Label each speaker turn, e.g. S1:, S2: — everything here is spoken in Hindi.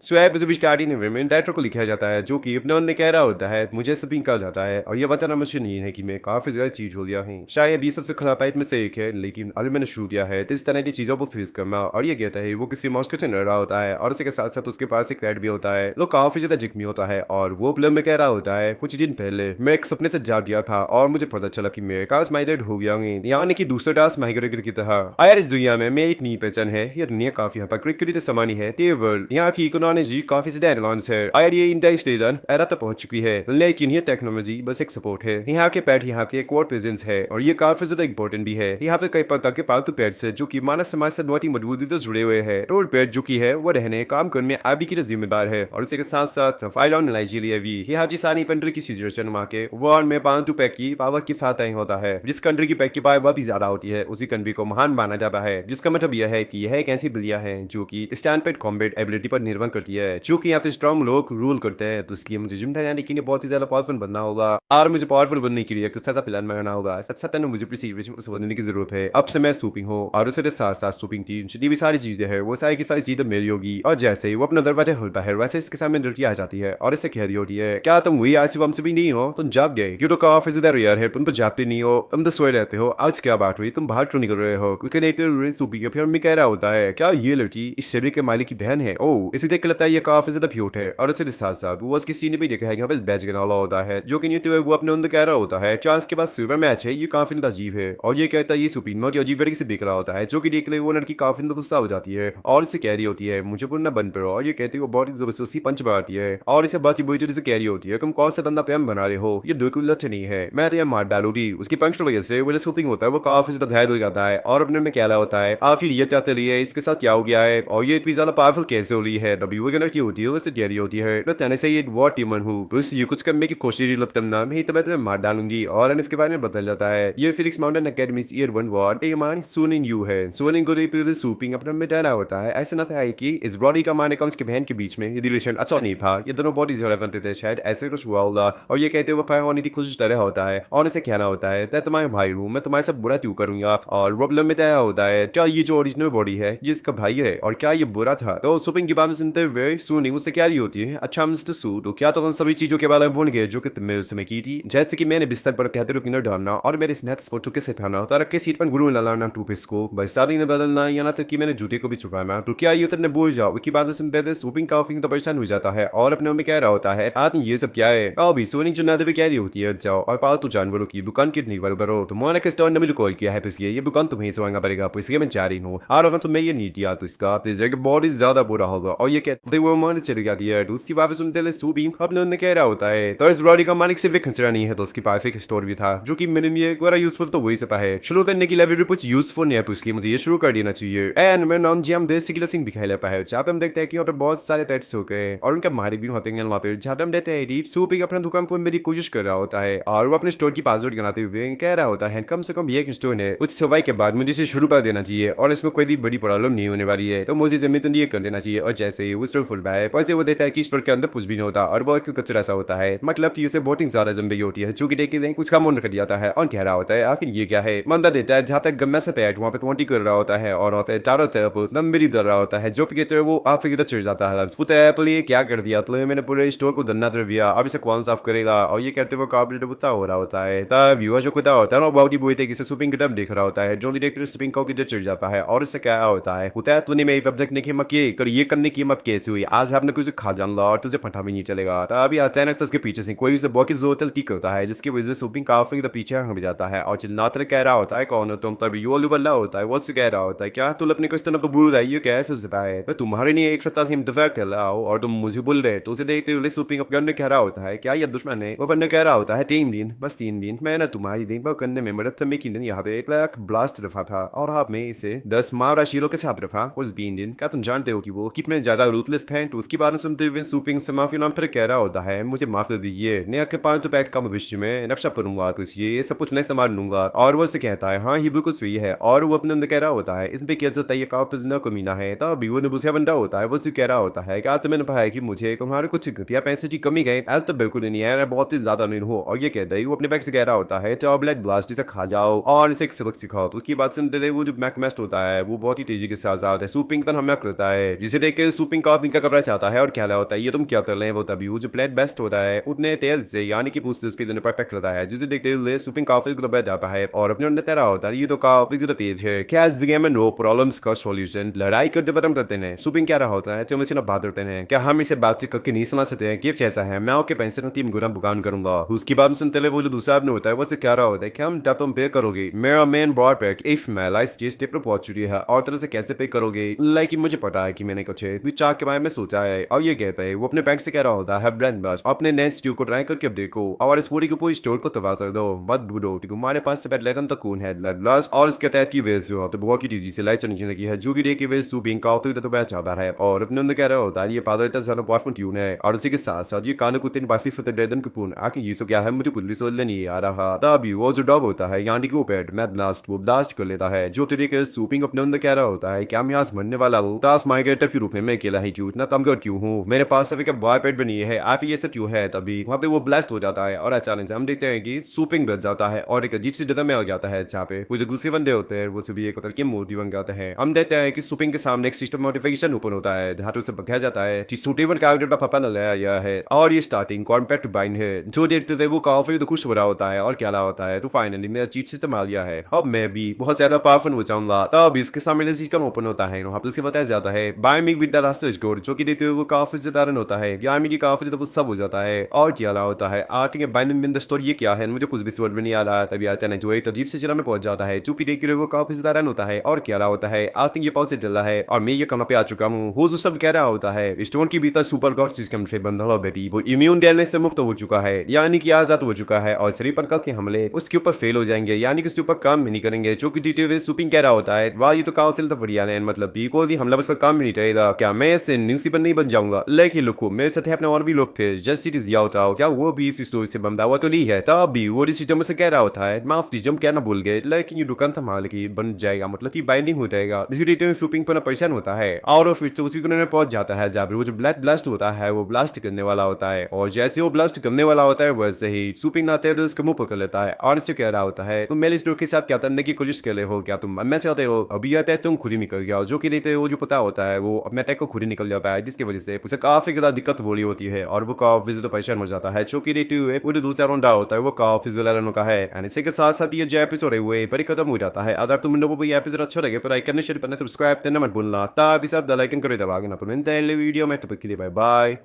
S1: स्वैप विस्तारित में डायरेक्टर को लिखा जाता है जो कि अपने उनने कह रहा होता है मुझे स्पिन कहा जाता है और ये बताना मुझे नहीं है कि मैं काफ़ी ज़्यादा चीज़ हो गया है शायद ये सबसे खराब पाइप में से एक है लेकिन अभी मैंने शुरू किया है तो इस तरह की चीज़ों को फेस करना और ये कहता है वो किसी मॉस्को से लड़ रहा होता है और उसके साथ साथ उसके पास एक रेड भी होता है जो काफ़ी ज़्यादा जिक्मी होता है और वो प्लेयर में कह रहा होता है कुछ दिन पहले मैं एक सपने से जाग गया था और मुझे पता चला कि मेरे टास्क माइग्रेट हो गया है यानी कि दूसरा टास्क माइग्रेट की तरह यार इस दुनिया में मैं एक नई पहचान है ये दुनिया काफ़ी हद तक क्रिकेट समानी है वर्ल्ड यहाँ की इकोनॉमी काफ़ी ज़्यादा एडवांस है और ये इंडिया स्टेशन एरा तक पहुंच चुकी है लेकिन ये टेक्नोलॉजी बस एक सपोर्ट है यहाँ के पेट यहाँ के एक और प्रेजेंस है और ये काफी ज्यादा इंपॉर्टेंट भी है यहाँ पे कई प्रकार के पालतू पेट्स है जो कि मानव समाज से बहुत ही मजबूती से जुड़े हुए हैं रोड पेट जो की है वो रहने काम करने में आदि की जिम्मेदार है और इसके साथ साथ सफाई ऑन नाइजीरिया भी यहाँ की सारी कंट्री की सिचुएशन वहाँ के वर्ल्ड में पालतू पैक की पावर की साथ होता है जिस कंट्री की पैक की पावर भी ज्यादा होती है उसी कंट्री को महान माना जाता है जिसका मतलब यह है कि यह एक ऐसी बिलिया है जो कि स्टैंड पेड कॉम्बेट एबिलिटी पर निर्भर करती है जो कि यहाँ पे स्ट्रॉन्ग लोग रूल करते हैं तो इसकी मुझे जिम्मेदारी लेकिन बहुत ही ज्यादा पावरफुल बनना होगा और मुझे पावरफुल बनने के लिए कुछ ऐसा प्लान बनाना होगा सच सच में मुझे प्रिसीवेशन बनने की जरूरत है अब से मैं सूपिंग हो और उसके साथ साथ सूपिंग टीम जितनी भी सारी चीजें हैं वो सारी की सारी चीजें मेरी होगी और जैसे ही वो अपना दरवाजा खोलता है वैसे इसके सामने लड़की आ जाती है और इसे कह रही होती है क्या तुम वही आज सुबह हमसे भी नहीं हो तुम जाग गए क्यों तो काफी ज्यादा यार है तुम तो जागते नहीं हो तुम तो सोए रहते हो आज क्या बात हुई तुम बाहर क्यों निकल रहे हो क्योंकि लेटर सूपी के फिर मैं कह रहा होता है क्या ये लड़की इस शरीर के मालिक की बहन है ओ इसी देख के लगता है ये काफी ज्यादा क्यूट है और उसके साथ साथ वो उसकी सीने भी देखा है यहाँ पे बैच गिना वाला होता है जो कि न्यूट्यूब वो अपने अंदर कह रहा होता है चांस के बाद सुपर मैच है ये काफी अजीब है और ये कहता है ये सुपीनो की अजीब तरीके से देख रहा होता है जो कि देख ले वो लड़की काफी गुस्सा हो जाती है और इसे कह रही होती है मुझे पुनः बंद करो और ये कहती है वो बहुत जबरदस्ती पंच मारती है और इसे बात बुरी से कह रही होती है तुम कौन सा धंधा प्याम बना रहे हो ये बिल्कुल अच्छा नहीं है मैं तो यह मार डालूंगी उसकी पंच वजह से वो शूटिंग होता है वो काफी ज्यादा घायल हो जाता है और अपने में क्या होता है आखिर ये चाहते रही इसके साथ क्या हो गया है और ये इतनी ज्यादा पावरफुल कैसे हो रही है तभी वो लड़की होती है उससे तैयारी होती है तो कहने से ये बहुत टीमन हूँ बस ये कुछ करने की कोशिश लगता मैं तो मैं तुम्हें मार डालूंगी और इसके बारे में बदल जाता है ये Phoenix mountain academy year 1 ward A मान सुनिंग यू है सुनिंग को सूपिंग अपने में डरा होता है ऐसा ना था कि इस बॉडी का माने का उसके बहन के बीच में ये रिलेशन अच्छा नहीं था ये दोनों बॉडीज रेलेवेंट थे शायद ऐसे कुछ हुआ होगा और ये कहते हुए फायर होने की कोशिश कर रहा होता है और इसे कहना होता है मैं तुम्हारे भाई हूँ मैं तुम्हारे साथ बुरा क्यों करूंगा और प्रॉब्लम में तय होता है क्या ये जो ओरिजिनल बॉडी है ये इसका भाई है और क्या ये बुरा था तो सुपिंग की बात सुनते हुए सुनिंग उससे क्या रही होती है अच्छा मिस्टर सू तो क्या तो उन सभी चीजों के बारे में भूल गए जो कि तुमने उस समय की थी जैसे कि मैंने बिस्तर पर कहते रुकना डालना और मेरे स्नैक्स स्पॉट कैसे पहना तारा के सीट पर गुरु लाना टूपिस को बरसाती ने बदलना या ना तक कि मैंने जूते को भी छुपाना तो क्या ये तुमने भूल जाओ की बात सुनते थे सुपिंग काफी तो परेशान हो जाता है और अपने में कह रहा होता है आदमी ये सब क्या है अभी सोनी चुनाते भी कह रही होती है जाओ और पालतू जानवरों की दुकान कितनी बार भरो तो मोना के स्टोर ने मुझे कॉल किया है इसलिए ये दुकान तुम्हें सोएगा पड़ेगा इसलिए मैं जा रही हूँ और अगर तुम्हें ये नहीं दिया तो इसका बहुत ही ज्यादा बुरा होगा और ये कहते वो मन चली जाती है तो उसकी बात सुनते हुए सुबीम अपने उन्हें कह रहा होता है तो इस बॉडी का मालिक सिर्फ खचरा नहीं है तो उसके पास एक स्टोर भी था जो कि मेरे लिए बड़ा यूजफुल तो वही सपा है शुरू करने की लाइब्रेरी कुछ यूजफुल नहीं है इसलिए मुझे ये शुरू कर देना चाहिए एंड मेरा नाम जी हम देश सिंह दिखाई लेता है जहाँ पे हम देखते हैं कि वहाँ पे बहुत सारे टेस्ट हो गए और उनका मालिक भी होते हैं वहाँ पे जहाँ पे हम देखते हैं डीप सूपिंग अपना दुकान खोलने की कोशिश कर रहा होता है और वो अपने स्टोर की पासवर्ड बनाते हुए कह रहा होता है कम से कम ये एक स्टोर है कुछ सफाई के बाद मुझे इसे शुरू कर देना चाहिए और इसमें कोई भी बड़ी प्रॉब्लम नहीं होने वाली है तो मुझे जमीन तो ये कर देना चाहिए और जैसे ही वो स्टोर फुल है वैसे वो देता है कि स्टोर के अंदर कुछ भी नहीं होता और बहुत कचरा सा होता है मतलब कि उसे बहुत ज्यादा जम्बी होती है जो कि देख के कुछ काम कर जाता है और कह रहा होता है आखिर ये क्या है मंदा देता है जहाँ तक गम्मा से पैट वहाँ पे 20 कर रहा होता है और वहाँ पे चारों तरफ लंबी दर रहा होता है जो कि कहते हैं वो आप की तरफ चढ़ जाता है पुता एप्पल ये क्या कर दिया तो मैंने पूरे स्टोर को धन्ना कर दिया अब इसे कौन साफ करेगा और ये कहते हुए काबिल बुता हो रहा होता है तब व्यूअर जो खुदा होता है ना बहुत ही बुरी तरीके से सुपिंग की तरफ देख रहा होता है जो डायरेक्टर सुपिंग को किधर चढ़ जाता है और इससे क्या होता है होता है तूने मेरी वेब ने की मत ये करने की मत कैसे हुई आज आपने कुछ खा जान ला और तुझे पता भी नहीं चलेगा अभी अचानक से उसके पीछे से कोई उसे बहुत की जोर तलती करता है जिसकी वजह से सुपिंग काफी पीछे हट जाता है और चिल्लाते कह रहा होता है कौन हो तुम तब यो बल्ला होता है वो से कह रहा होता है क्या तुम अपने कुछ तरह तो भूल रही हो क्या फिर है मैं तुम्हारे लिए एक सत्ता से इंतफाक कर रहा हूँ और तुम मुझे बोल रहे तो उसे देखते हुए सुपिंग अपने ने कह रहा होता है क्या ये दुश्मन है वो बंदा कह रहा होता है 3 दिन बस 3 दिन मैंने तुम्हारी दिन पर करने में मदद करने की दिन यहाँ पे 1 लाख ब्लास्ट रखा था और आपने इसे 10 मावरा शीलों के साथ रखा उस 3 दिन क्या तुम जानते हो कि वो कितने ज्यादा रूथलेस है तो उसकी बात सुनते हुए सुपिंग से माफी नाम फिर कह रहा होता है मुझे माफ कर दीजिए मैं आपके 5 पैक का भविष्य में नक्शा करूंगा तो ये सब कुछ नहीं संभाल लूंगा और वो उसे कहता है हाँ ये बिल्कुल सही है और वो अपने अंदर कह रहा होता है इसमें क्या जरूरत है ये काफी न कमीना है तब भी वो दूसरा बंदा होता है वो उसे कह रहा होता है क्या तुम्हें पाया कि मुझे तुम्हारे कुछ घटिया पैसे की कमी गए तो बिल्कुल नहीं है बहुत ही ज्यादा नहीं हो और ये कहता है वो अपने बैग से कह रहा होता है चाओ ब्लैक ब्लास्ट इसे खा जाओ और इसे एक सिलक सिखाओ तो उसकी बात सुनते थे वो जो मैकमेस्ट होता है वो बहुत ही तेजी के साथ आता है सुपिंग तन हमला करता है जिसे देख के सुपिंग काफी का कपड़ा चाहता है और क्या होता है ये तुम क्या कर रहे हैं वो तभी वो जो प्लेट बेस्ट होता है उतने तेज से यानी कि पूछ स्पीड में परफेक्ट रहता है जिसे देखते हुए सुपिंग काफी को बैठ जाता है और अपने अंदर तेरा होता है ये तो काफी ज्यादा तेज है क्या इस गेम में नो प्रॉब्लम्स का सॉल्यूशन लड़ाई करते खत्म करते हैं सुपिंग क्या रहा होता है चलो से ना बात करते हैं क्या हम इसे बातचीत करके नहीं समझ सकते हैं कि कैसा है मैं आपके पैसे ना 3 गुना भुगतान करूंगा उसकी बात सुनते हुए वो जो दूसरा आदमी होता है वो से क्या रहा होता है क्या हम क्या तुम पे करोगे मेरा मेन ब्रॉड पैक इफ मैं लाइफ जिस स्टेप पर पहुंच चुकी है और तरह से कैसे पे करोगे लाइक मुझे पता है कि मैंने कुछ चार के बारे में सोचा है और ये कह पे वो अपने बैंक से कह रहा होता है ब्रांड बस अपने नेक्स्ट स्टू को ट्राई करके अब देखो और इस पूरी की पूरी स्टोर को तबाह कर दो मत बूढ़ो तुम्हारे पास से लेटन तक कौन है लॉस और इसके तहत की वेज जो तो बहुत की तेजी से लाइट चलनी जिंदगी है जो भी डे की वेज सू बिंग का तो मैं चाहता है और अपने अंदर कह रहा होता है ये पादर इतना ज्यादा बॉयफ्रेंड ट्यून है और उसी के साथ साथ ये कानों को तीन बाफी फतेह डेदन कपूर आके ये सो क्या है मुझे पुलिस वाले नहीं आ रहा तभी वो जो डब होता है यानी कि वो पेट मैं ब्लास्ट वो ब्लास्ट कर लेता है जो तरीके से सूपिंग अपने अंदर कह रहा होता है क्या मैं आज मरने वाला हूँ तास माइग्रेटर फिर रूप में मैं अकेला ही झूठ ना तम कर क्यों हूँ मेरे पास अभी का बॉय पेट बनी है आप ये सब क्यों है तभी वहाँ पे वो ब्लास्ट हो जाता है और अचानक से हम देखते हैं कि सूपिंग बच जाता है और एक अजीब सी जगह में आ जाता है जहाँ पे वो जो दूसरे बंदे होते हैं वो सभी एक की मूर्ति बन जाते हैं हम देखते हैं कि सूपिंग के सामने एक सिस्टम नोटिफिकेशन ओपन होता है जहाँ से बकाया जाता है कि सूटेबल कैरेक्टर का पापा न लाया है और ये स्टार्टिंग कॉम्पैक्ट बाइन है जो देखते थे वो काफी तो खुश हो रहा होता है और क्या रहा होता है तो फाइनली मेरा चीट सिस्टम आ गया है अब मैं भी बहुत ज्यादा पावरफुल हो जाऊंगा तब इसके सामने सिस्टम ओपन होता है वहाँ पर उसके बताया जाता है बाय मिक विद द रास्ते स्कोर जो कि देखते हुए वो काफी ज्यादा रन होता है या मेरी काफी तो सब हो जाता है और क्या रहा होता है आर्टिंग बाइंडिंग इन द स्टोरी ये क्या है मुझे कुछ भी समझ में नहीं आ रहा तभी अचानक जो एक अजीब से जगह में पहुंच जाता है चुपी देख के वो काफी ज्यादा रन होता है और क्या रहा होता है आर्टिंग ये पाउच से चल रहा है और मैं ये कहाँ पे आ चुका हूँ हो जो सब कह रहा होता है स्टोन की भीतर सुपर गॉड सिस्टम से बंधा हुआ बेबी वो इम्यून डैमेज से मुक्त हो चुका है यानी कि आजाद हो चुका है और शरीर पर के हमले उसके ऊपर फेल हो जाएंगे यानी कि उसके ऊपर काम भी नहीं करेंगे जो कि जीते हुए सुपिंग कह रहा होता है वाह ये तो काउंसिल तो बढ़िया है मतलब भी कोई भी हमला बस का काम भी नहीं रहेगा क्या मैं इससे न्यूज़पेपर नहीं बन जाऊंगा लेकिन लुको मेरे साथ अपने और भी लोग थे जस्ट इट इज याओ क्या वो भी इस स्टोरी से बंधा हुआ तो नहीं है तब भी वो इस सिस्टम से कह रहा होता है माफ कीजिए हम कहना भूल गए लेकिन ये दुकान था माल की बन जाएगा मतलब कि बाइंडिंग हो जाएगा इसी रिटर्न सुपिंग पर परेशान होता है और फिर से उसी कोने में पहुंच जाता है जहाँ पर वो जो ब्लैक ब्लास्ट होता है वो ब्लास्ट करने वाला होता है और जैसे वो ब्लास्ट करने वाला होता है वैसे ही सुपिंग नाते उसका मुंह पकड़ लेता है और इससे कह रहा होता है तुम मेरे स्टोर के साथ क्या करने की कोशिश कर रहे हो क्या तुम मैं चाहते हो अभी आता है तुम खुद ही निकल गया जो कि रहते वो जो पता होता है वो अपने अटैक को खुद ही निकल जाता है जिसकी वजह से उसे काफी ज्यादा दिक्कत हो रही होती है और वो काफी ज्यादा परेशान हो जाता है जो कि रहते हुए वो जो दूसरा राउंड होता है वो काफी ज्यादा रनों का है एंड इसी के साथ साथ ये जो एपिसोड है वो पर खत्म हो जाता है अगर तुम लोगों को ये एपिसोड अच्छा लगे तो लाइक करने शेयर करने सब्सक्राइब करना मत भूलना तभी सब द लाइकन करे दबागे ना तो मिलते हैं अगले वीडियो में तब तक के लिए बाय बाय।